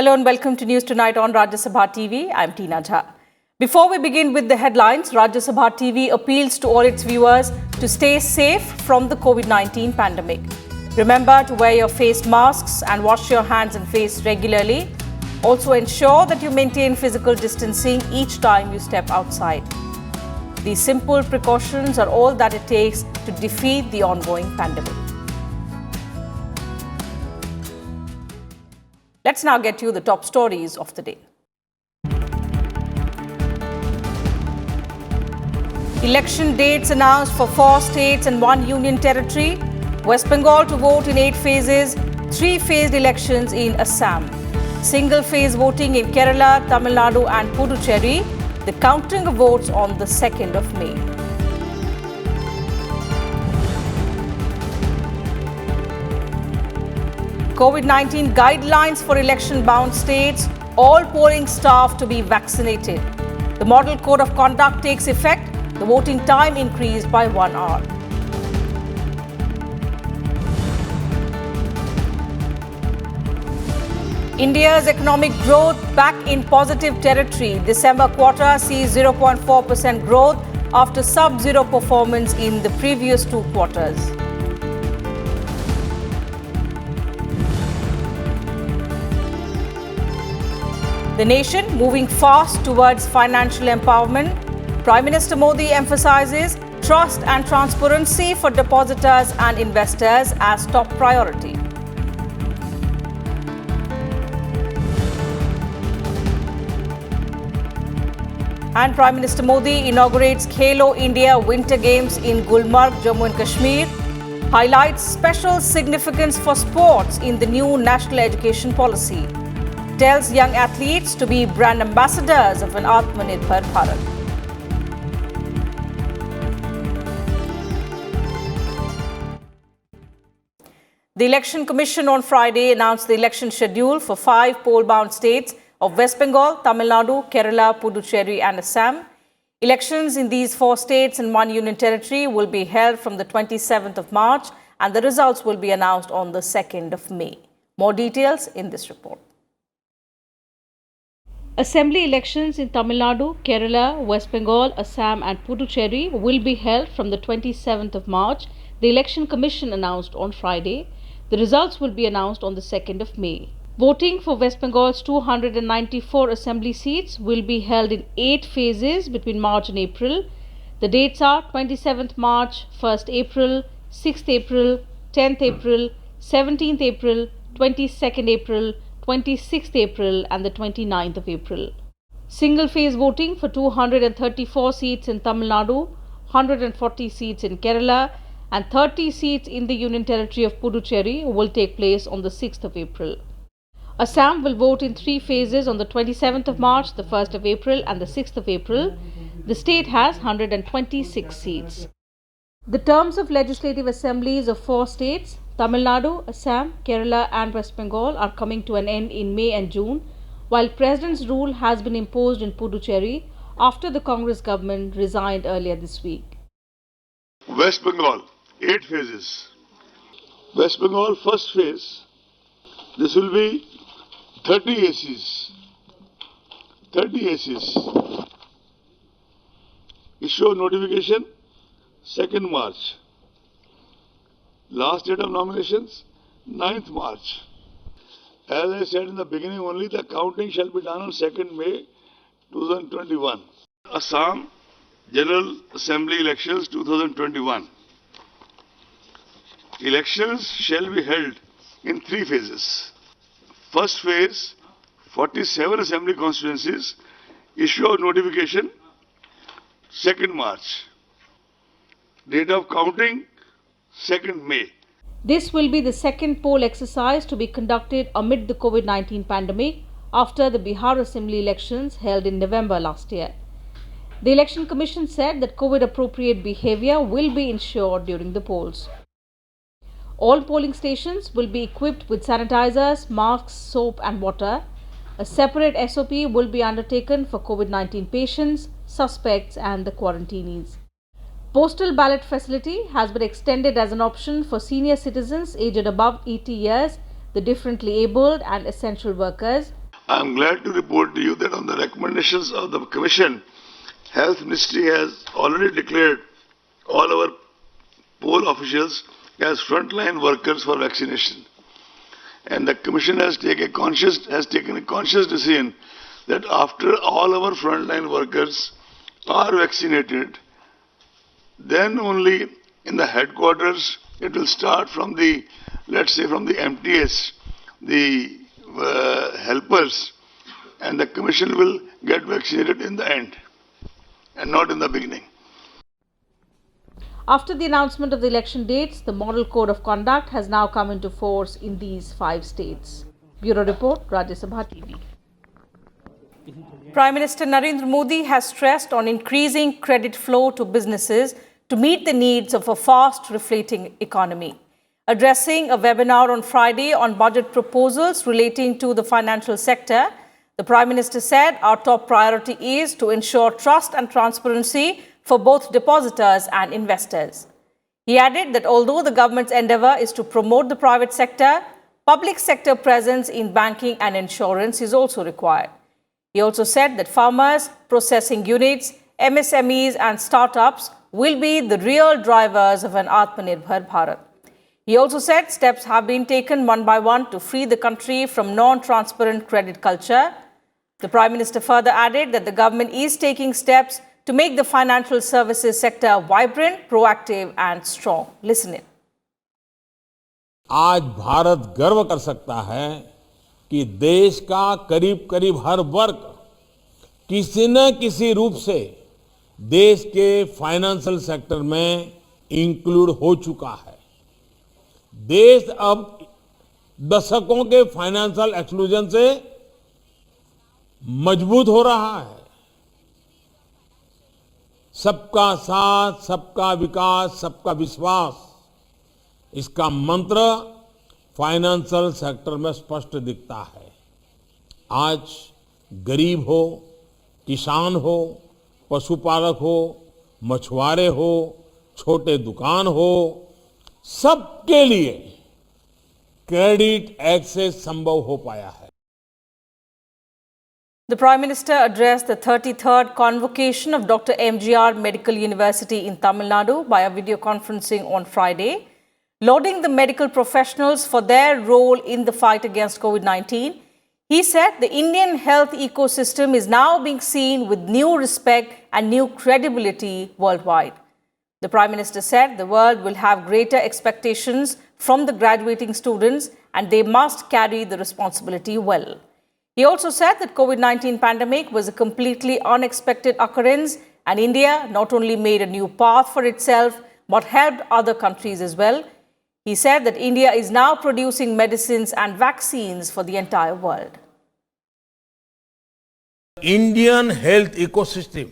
Hello and welcome to News Tonight on Rajya Sabha TV. I'm Tina Jha. Before we begin with the headlines, Rajya Sabha TV appeals to all its viewers to stay safe from the COVID-19 pandemic. Remember to wear your face masks and wash your hands and face regularly. Also ensure that you maintain physical distancing each time you step outside. These simple precautions are all that it takes to defeat the ongoing pandemic. Let's now get you the top stories of the day. Election dates announced for 4 states and 1 union territory. West Bengal to vote in 8 phases, 3-phased elections in Assam. Single-phase voting in Kerala, Tamil Nadu and Puducherry. The counting of votes on the 2nd of May. COVID-19 guidelines for election-bound states. All polling staff to be vaccinated. The Model Code of Conduct takes effect. The voting time increased by 1 hour. India's economic growth back in positive territory. December quarter sees 0.4% growth after sub-zero performance in the previous 2 quarters. The nation moving fast towards financial empowerment. Prime Minister Modi emphasizes trust and transparency for depositors and investors as top priority. And Prime Minister Modi inaugurates Khelo India Winter Games in Gulmarg, Jammu and Kashmir. Highlights special significance for sports in the new national education policy. Tells young athletes to be brand ambassadors of an Atmanirbhar Bharat. The Election Commission on Friday announced the election schedule for 5 poll-bound states of West Bengal, Tamil Nadu, Kerala, Puducherry and Assam. Elections in these 4 states and 1 union territory will be held from the 27th of March and the results will be announced on the 2nd of May. More details in this report. Assembly elections in Tamil Nadu, Kerala, West Bengal, Assam and Puducherry will be held from the 27th of March, the Election Commission announced on Friday. The results will be announced on the 2nd of May. Voting for West Bengal's 294 assembly seats will be held in 8 phases between March and April. The dates are 27th March, 1st April, 6th April, 10th April, 17th April, 22nd April, 26th April and the 29th of April. Single-phase voting for 234 seats in Tamil Nadu, 140 seats in Kerala and 30 seats in the Union Territory of Puducherry will take place on the 6th of April. Assam will vote in 3 phases on the 27th of March, the 1st of April and the 6th of April. The state has 126 seats. The terms of legislative assemblies of 4 states, Tamil Nadu, Assam, Kerala and West Bengal are coming to an end in May and June, while President's rule has been imposed in Puducherry after the Congress government resigned earlier this week. West Bengal, 8 phases. West Bengal, first phase, this will be 30 ACs. 30 ACs. Issue of notification, 2nd March. Last date of nominations, 9th March. As I said in the beginning only, the counting shall be done on 2nd May 2021. Assam General Assembly Elections 2021. Elections shall be held in 3 phases. First phase, 47 assembly constituencies, issue of notification, 2nd March. Date of counting, 2nd May. This will be the second poll exercise to be conducted amid the COVID-19 pandemic after the Bihar Assembly elections held in November last year. The Election Commission said that COVID-appropriate behavior will be ensured during the polls. All polling stations will be equipped with sanitizers, masks, soap and water. A separate SOP will be undertaken for COVID-19 patients, suspects and the quarantinees. Postal ballot facility has been extended as an option for senior citizens aged above 80 years, the differently abled and essential workers. I'm glad to report to you that on the recommendations of the Commission, Health Ministry has already declared all our poll officials as frontline workers for vaccination. And the Commission has taken a conscious decision that after all our frontline workers are vaccinated, then only in the headquarters it will start from the, let's say, from the MTS, the helpers, and the Commission will get vaccinated in the end and not in the beginning. After the announcement of the election dates, the Model Code of Conduct has now come into force in these 5 states. Bureau Report, Rajya Sabha TV. Prime Minister Narendra Modi has stressed on increasing credit flow to businesses to meet the needs of a fast reflating economy. Addressing a webinar on Friday on budget proposals relating to the financial sector, the Prime Minister said our top priority is to ensure trust and transparency for both depositors and investors. He added that although the government's endeavour is to promote the private sector, public sector presence in banking and insurance is also required. He also said that farmers, processing units, MSMEs and startups will be the real drivers of an Atmanirbhar Bharat. He also said steps have been taken one by one to free the country from non-transparent credit culture. The Prime Minister further added that the government is taking steps to make the financial services sector vibrant, proactive and strong. Listen in. आज भारत गर्व कर सकता है कि देश का करीब करीब हर वर्ग किसी न किसी रूप से देश के फाइनेंशियल सेक्टर में इंक्लूड हो चुका है। देश अब दशकों के फाइनेंशियल एक्सक्लूजन से मजबूत हो रहा है। सबका साथ, सबका विकास, सबका विश्वास, इसका मंत्र फाइनेंशियल सेक्टर में स्पष्ट दिखता है। आज गरीब हो, किसान हो, पशुपालक हो, मछुआरे हो, छोटे दुकान हो, सबके लिए क्रेडिट एक्सेस संभव हो पाया है। The Prime Minister addressed the 33rd convocation of Dr. MGR Medical University in Tamil Nadu via video conferencing on Friday, lauding the medical professionals for their role in the fight against COVID-19. He said the Indian health ecosystem is now being seen with new respect and new credibility worldwide. The Prime Minister said the world will have greater expectations from the graduating students and they must carry the responsibility well. He also said that COVID-19 pandemic was a completely unexpected occurrence and India not only made a new path for itself but helped other countries as well. He said that India is now producing medicines and vaccines for the entire world. Indian health ecosystem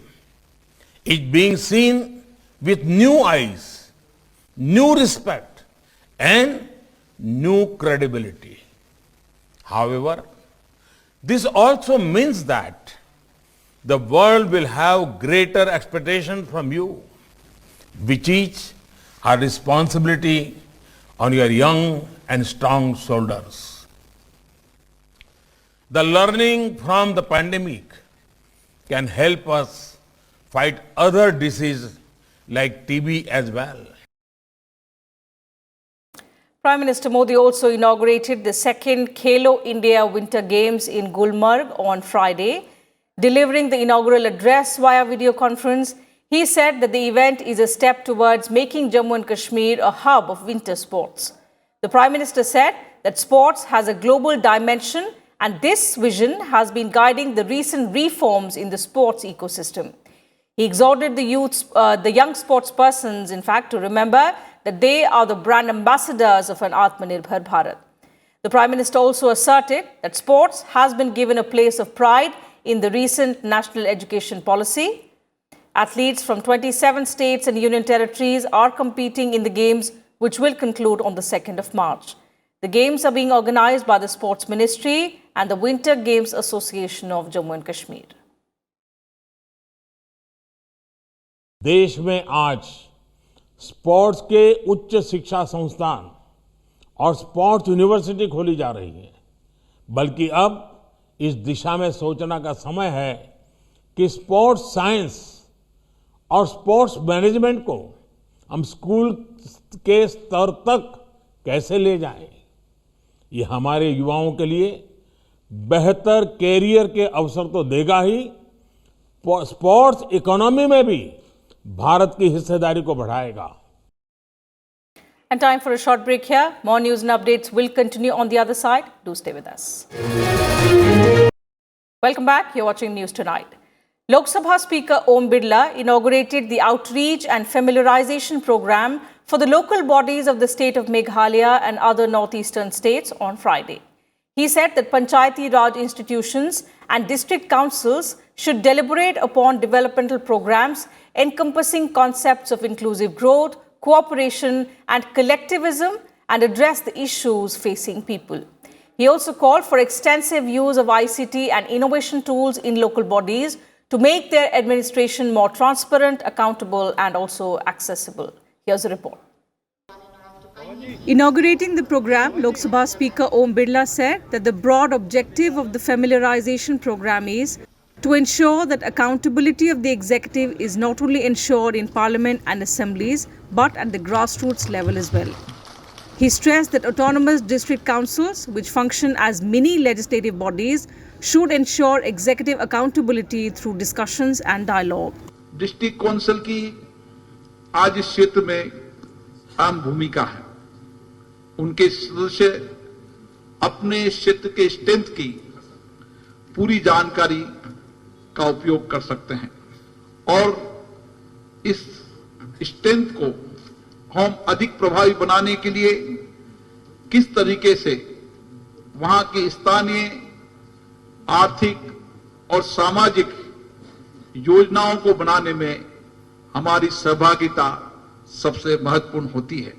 is being seen with new eyes, new respect and new credibility. However, this also means that the world will have greater expectation from you, which is a responsibility on your young and strong shoulders. The learning from the pandemic can help us fight other diseases like TB as well. Prime Minister Modi also inaugurated the second Khelo India Winter Games in Gulmarg on Friday. Delivering the inaugural address via video conference, he said that the event is a step towards making Jammu and Kashmir a hub of winter sports. The Prime Minister said that sports has a global dimension and this vision has been guiding the recent reforms in the sports ecosystem. He exhorted the young sportspersons, in fact, to remember that they are the brand ambassadors of an Atmanirbhar Bharat. The Prime Minister also asserted that sports has been given a place of pride in the recent national education policy. Athletes from 27 states and union territories are competing in the Games, which will conclude on the 2nd of March. The Games are being organized by the Sports Ministry and the Winter Games Association of Jammu and Kashmir. देश में आज sports के उच्च शिक्षा संस्थान और sports university खोली जा रही है, बल्कि अब इस दिशा में सोचना का समय है कि स्पोर्ट्स साइंस और स्पोर्ट्स मैनेजमेंट को हम स्कूल के स्तर तक कैसे ले जाएं। ये हमारे युवाओं के लिए बेहतर कैरियर के अवसर तो देगा ही, स्पोर्ट्स इकोनॉमी में भी भारत की हिस्सेदारी को बढ़ाएगा। And time for a short break here. More news and updates will continue on the other side. Do stay with us. Welcome back. You're watching News Tonight. Lok Sabha Speaker Om Birla inaugurated the outreach and familiarization program for the local bodies of the state of Meghalaya and other northeastern states on Friday. He said that Panchayati Raj institutions and district councils should deliberate upon developmental programs encompassing concepts of inclusive growth, cooperation and collectivism and address the issues facing people. He also called for extensive use of ICT and innovation tools in local bodies to make their administration more transparent, accountable and also accessible. Here's a report. Inaugurating the program, Lok Sabha Speaker Om Birla said that the broad objective of the familiarization program is to ensure that accountability of the executive is not only ensured in parliament and assemblies, but at the grassroots level as well. He stressed that autonomous district councils, which function as mini legislative bodies, should ensure executive accountability through discussions and dialogue. District council की आज इस क्षेत्र में अहम भूमिका है। उनके सदस्य अपने क्षेत्र के स्ट्रेंथ की पूरी जानकारी का उपयोग कर सकते हैं और इस स्ट्रेंथ को हम अधिक प्रभावी बनाने के लिए किस तरीके से वहां की स्थानीय आर्थिक और सामाजिक योजनाओं को बनाने में हमारी सहभागिता सबसे महत्वपूर्ण होती है।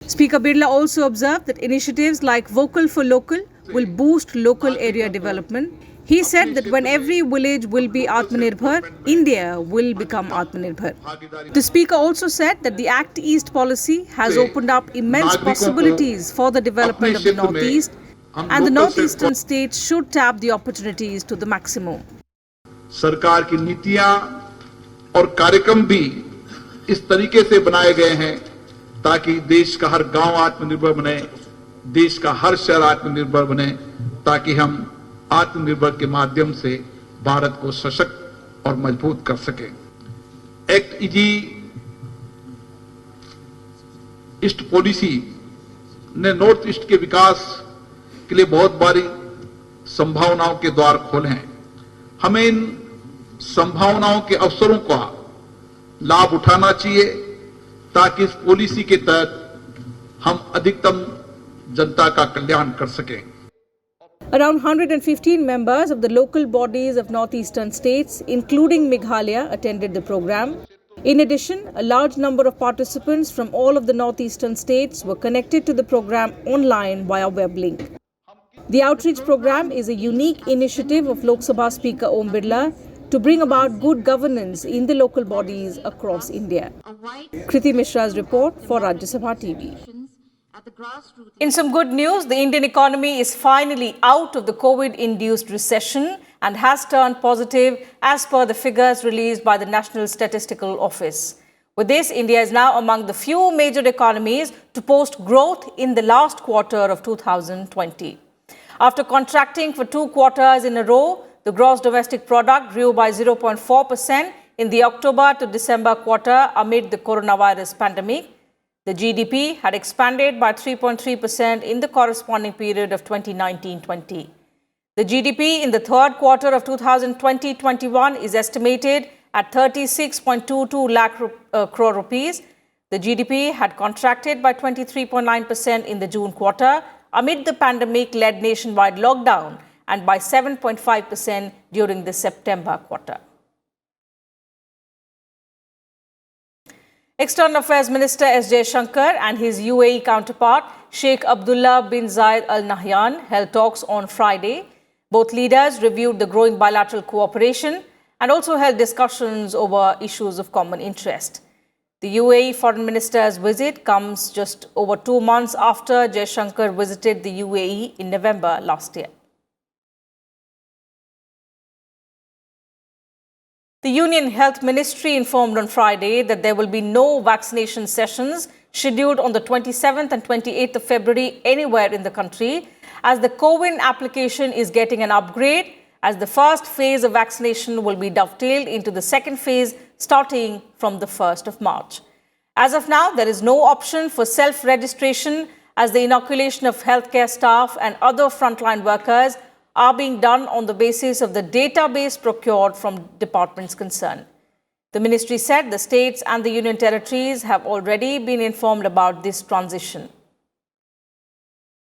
Speaker Birla also observed that initiatives like Vocal for Local will boost local area development. He said that when every village will be Atmanirbhar, India will become Atmanirbhar. The speaker also said that the Act East policy has opened up immense possibilities for the development of the Northeast, and the Northeastern states should tap the opportunities to the maximum. सरकार की नीतियां और कार्यक्रम भी इस तरीके से बनाए गए हैं ताकि देश का हर गांव आत्मनिर्भर बने, देश का हर शहर आत्मनिर्भर बने, ताकि हम आत्मनिर्भर के माध्यम से भारत को सशक्त और मजबूत कर सके। एक्ट ईस्ट पॉलिसी ने नॉर्थ ईस्ट के विकास के लिए बहुत बड़ी संभावनाओं के द्वार खोले हैं। हमें इन संभावनाओं के अवसरों का लाभ उठाना चाहिए ताकि इस पॉलिसी के तहत हम अधिकतम जनता का कल्याण कर सकें। Around 115 members of the local bodies of northeastern states, including Meghalaya, attended the program. In addition, a large number of participants from all of the northeastern states were connected to the program online via web link. The outreach program is a unique initiative of Lok Sabha Speaker Om Birla to bring about good governance in the local bodies across India. Kriti Mishra's report for Rajya Sabha TV. In some good news, the Indian economy is finally out of the COVID-induced recession and has turned positive as per the figures released by the National Statistical Office. With this, India is now among the few major economies to post growth in the last quarter of 2020. After contracting for 2 quarters in a row, the gross domestic product grew by 0.4% in the October to December quarter amid the coronavirus pandemic. The GDP had expanded by 3.3% in the corresponding period of 2019-20. The GDP in the third quarter of 2020-21 is estimated at 36.22 lakh crore rupees. The GDP had contracted by 23.9% in the June quarter amid the pandemic-led nationwide lockdown and by 7.5% during the September quarter. External Affairs Minister S. Jaishankar and his UAE counterpart Sheikh Abdullah bin Zayed Al Nahyan held talks on Friday. Both leaders reviewed the growing bilateral cooperation and also held discussions over issues of common interest. The UAE Foreign Minister's visit comes just over 2 months after Jaishankar visited the UAE in November last year. The Union Health Ministry informed on Friday that there will be no vaccination sessions scheduled on the 27th and 28th of February anywhere in the country, as the CoWIN application is getting an upgrade, as the first phase of vaccination will be dovetailed into the second phase starting from the 1st of March. As of now, there is no option for self-registration, as the inoculation of healthcare staff and other frontline workers are being done on the basis of the database procured from departments concerned. The ministry said the states and the union territories have already been informed about this transition.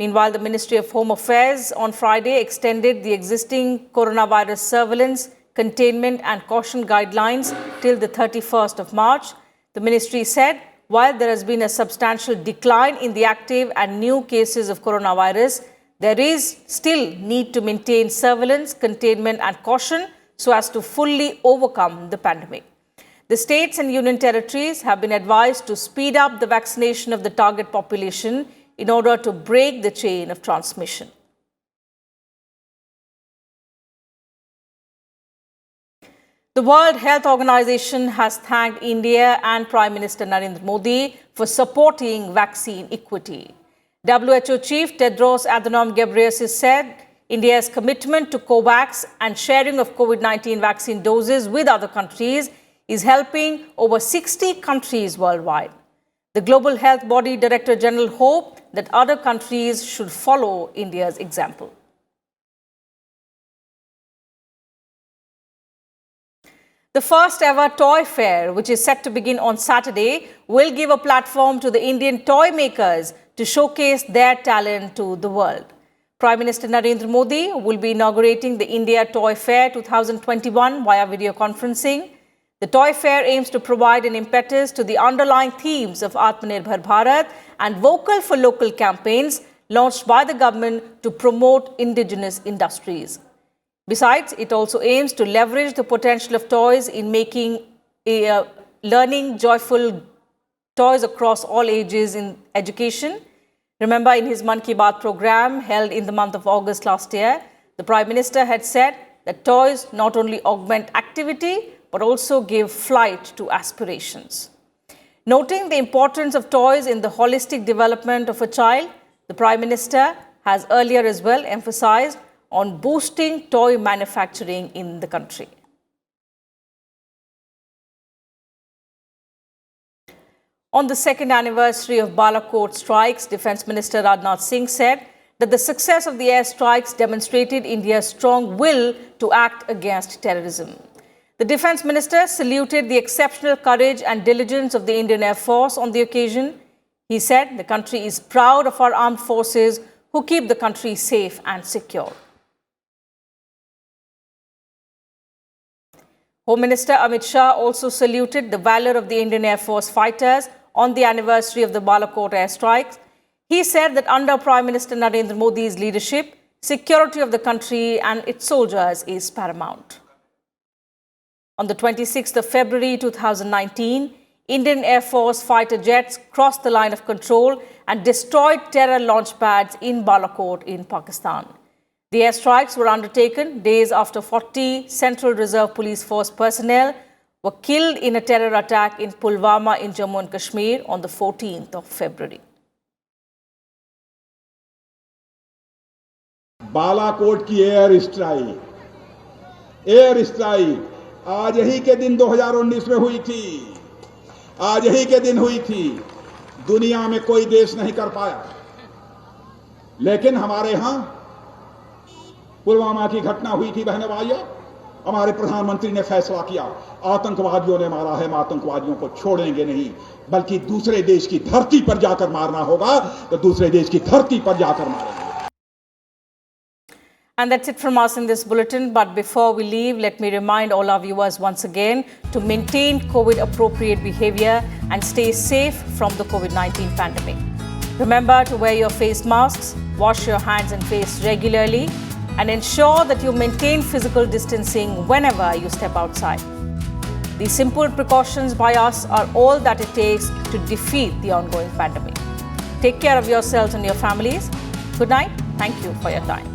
Meanwhile, the Ministry of Home Affairs on Friday extended the existing coronavirus surveillance, containment and caution guidelines till the 31st of March. The ministry said, while there has been a substantial decline in the active and new cases of coronavirus, there is still need to maintain surveillance, containment and caution so as to fully overcome the pandemic. The states and union territories have been advised to speed up the vaccination of the target population in order to break the chain of transmission. The World Health Organization has thanked India and Prime Minister Narendra Modi for supporting vaccine equity. WHO Chief Tedros Adhanom Ghebreyesus said India's commitment to COVAX and sharing of COVID-19 vaccine doses with other countries is helping over 60 countries worldwide. The Global Health Body Director General hoped that other countries should follow India's example. The first ever toy fair, which is set to begin on Saturday, will give a platform to the Indian toy makers to showcase their talent to the world. Prime Minister Narendra Modi will be inaugurating the India Toy Fair 2021 via video conferencing. The toy fair aims to provide an impetus to the underlying themes of Atmanirbhar Bharat and Vocal for Local campaigns launched by the government to promote indigenous industries. Besides, it also aims to leverage the potential of toys in making learning joyful toys across all ages in education. Remember, in his Mann Ki Baat program held in the month of August last year, the Prime Minister had said that toys not only augment activity, but also give flight to aspirations. Noting the importance of toys in the holistic development of a child, the Prime Minister has earlier as well emphasized on boosting toy manufacturing in the country. On the second anniversary of Balakot strikes, Defence Minister Rajnath Singh said that the success of the air strikes demonstrated India's strong will to act against terrorism. The Defence Minister saluted the exceptional courage and diligence of the Indian Air Force on the occasion. He said the country is proud of our armed forces who keep the country safe and secure. Home Minister Amit Shah also saluted the valour of the Indian Air Force fighters on the anniversary of the Balakot airstrikes. He said that under Prime Minister Narendra Modi's leadership, security of the country and its soldiers is paramount. On the 26th of February 2019, Indian Air Force fighter jets crossed the line of control and destroyed terror launch pads in Balakot in Pakistan. The airstrikes were undertaken days after 40 Central Reserve Police Force personnel were killed in a terror attack in Pulwama in Jammu and Kashmir on the 14th of February. Balakot की air strike आज ही के दिन 2019 में हुई थी। आज ही के दिन हुई थी। दुनिया में कोई देश नहीं कर पाया, लेकिन हमारे यहां पुलवामा की घटना हुई थी। बहनों भाइयों, हमारे प्रधानमंत्री ने फैसला किया, आतंकवादियों ने मारा है, आतंकवादियों को छोड़ेंगे नहीं, बल्कि दूसरे देश की धरती पर जाकर मारना होगा तो दूसरे देश की धरती पर जाकर मारेंगे। And that's it from us in this bulletin. But before we leave, let me remind all our viewers once again to maintain COVID-appropriate behavior and stay safe from the COVID-19 pandemic. Remember to wear your face masks, wash your hands and face regularly, and ensure that you maintain physical distancing whenever you step outside. These simple precautions by us are all that it takes to defeat the ongoing pandemic. Take care of yourselves and your families. Good night. Thank you for your time.